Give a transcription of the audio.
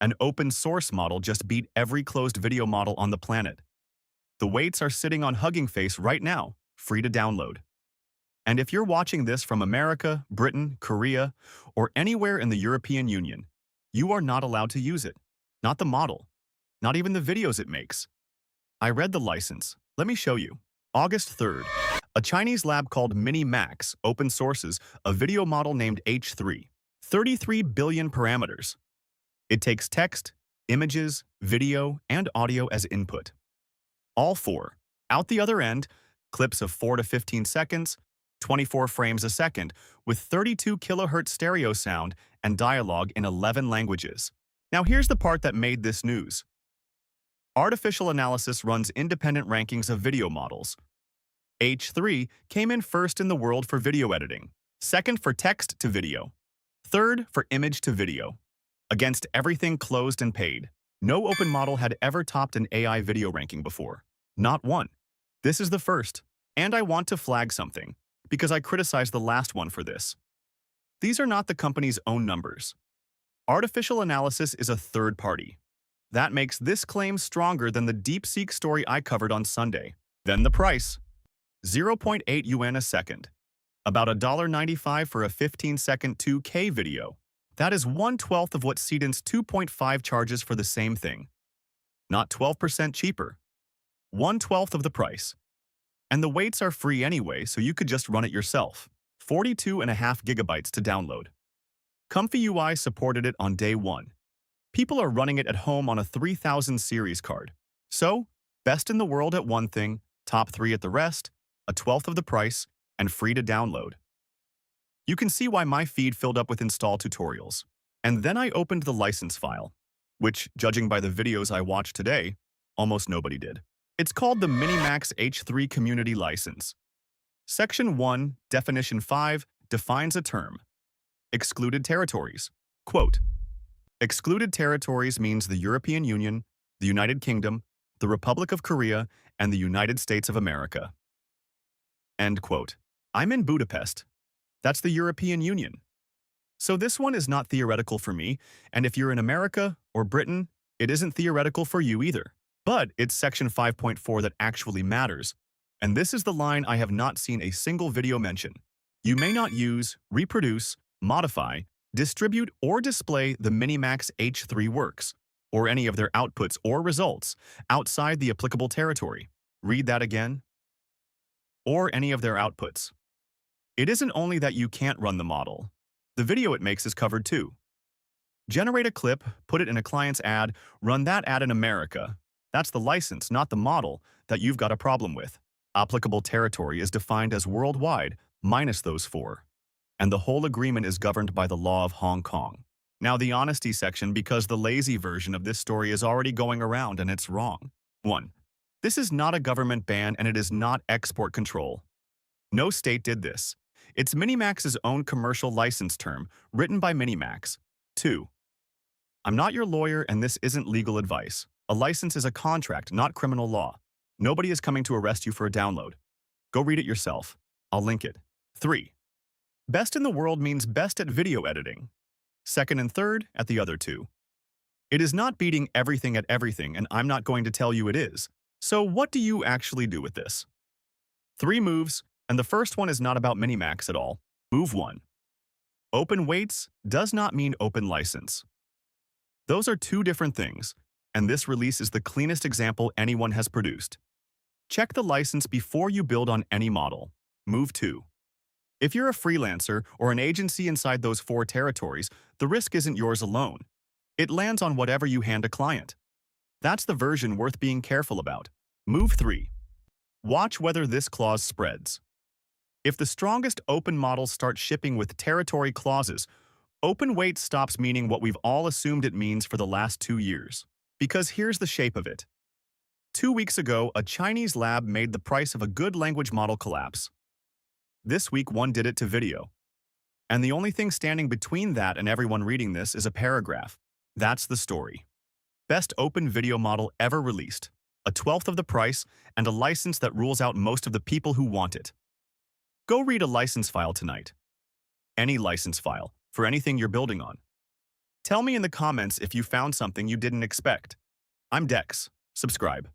An open source model just beat every closed video model on the planet. The weights are sitting on Hugging Face right now, free to download. And if you're watching this from America, Britain, Korea, or anywhere in the European Union, you are not allowed to use it. Not the model. Not even the videos it makes. I read the license. Let me show you. August 3rd, a Chinese lab called MiniMax open sources a video model named H3. 33 billion parameters. It takes text, images, video, and audio as input. All four. Out the other end, clips of 4 to 15 seconds, 24 frames a second, with 32 kilohertz stereo sound and dialogue in 11 languages. Now here's the part that made this news. Artificial Analysis runs independent rankings of video models. H3 came in first in the world for video editing, second for text to video, third for image to video. Against everything closed and paid, no open model had ever topped an AI video ranking before. Not one. This is the first. And I want to flag something, because I criticized the last one for this. These are not the company's own numbers. Artificial Analysis is a third party. That makes this claim stronger than the DeepSeek story I covered on Sunday. Then the price. 0.8 yuan a second. About $1.95 for a 15-second 2K video. That is 1/12 of what Precedent's 2.5 charges for the same thing. Not 12% cheaper. 1/12 of the price. And the weights are free anyway, so you could just run it yourself. 42.5 gigabytes to download. Comfy UI supported it on day one. People are running it at home on a 3000 series card. So, best in the world at one thing, top 3 at the rest, 1/12 of the price, and free to download. You can see why my feed filled up with install tutorials. And then I opened the license file, which, judging by the videos I watched today, almost nobody did. It's called the MiniMax H3 Community License. Section 1, Definition 5, defines a term. Excluded Territories. Quote, Excluded Territories means the European Union, the United Kingdom, the Republic of Korea, and the United States of America. End quote. I'm in Budapest. That's the European Union. So this one is not theoretical for me, and if you're in America or Britain, it isn't theoretical for you either. But it's Section 5.4 that actually matters, and this is the line I have not seen a single video mention. You may not use, reproduce, modify, distribute, or display the MiniMax H3 works, or any of their outputs or results, outside the applicable territory. Read that again. Or any of their outputs. It isn't only that you can't run the model. The video it makes is covered too. Generate a clip, put it in a client's ad, run that ad in America. That's the license, not the model, that you've got a problem with. Applicable territory is defined as worldwide, minus those 4. And the whole agreement is governed by the law of Hong Kong. Now the honesty section, because the lazy version of this story is already going around and it's wrong. 1. This is not a government ban and it is not export control. No state did this. It's MiniMax's own commercial license term, written by MiniMax. 2. I'm not your lawyer and this isn't legal advice. A license is a contract, not criminal law. Nobody is coming to arrest you for a download. Go read it yourself. I'll link it. 3. Best in the world means best at video editing. Second and third at the other 2. It is not beating everything at everything, and I'm not going to tell you it is. So what do you actually do with this? 3 moves, and the first one is not about MiniMax at all. Move 1. Open weights does not mean open license. Those are 2 different things, and this release is the cleanest example anyone has produced. Check the license before you build on any model. Move 2. If you're a freelancer or an agency inside those 4 territories, the risk isn't yours alone. It lands on whatever you hand a client. That's the version worth being careful about. Move 3. Watch whether this clause spreads. If the strongest open models start shipping with territory clauses, open weight stops meaning what we've all assumed it means for the last 2 years. Because here's the shape of it. 2 weeks ago, a Chinese lab made the price of a good language model collapse. This week, one did it to video. And the only thing standing between that and everyone reading this is a paragraph. That's the story. Best open video model ever released. 1/12 of the price, and a license that rules out most of the people who want it. Go read a license file tonight. Any license file, for anything you're building on. Tell me in the comments if you found something you didn't expect. I'm Dex. Subscribe.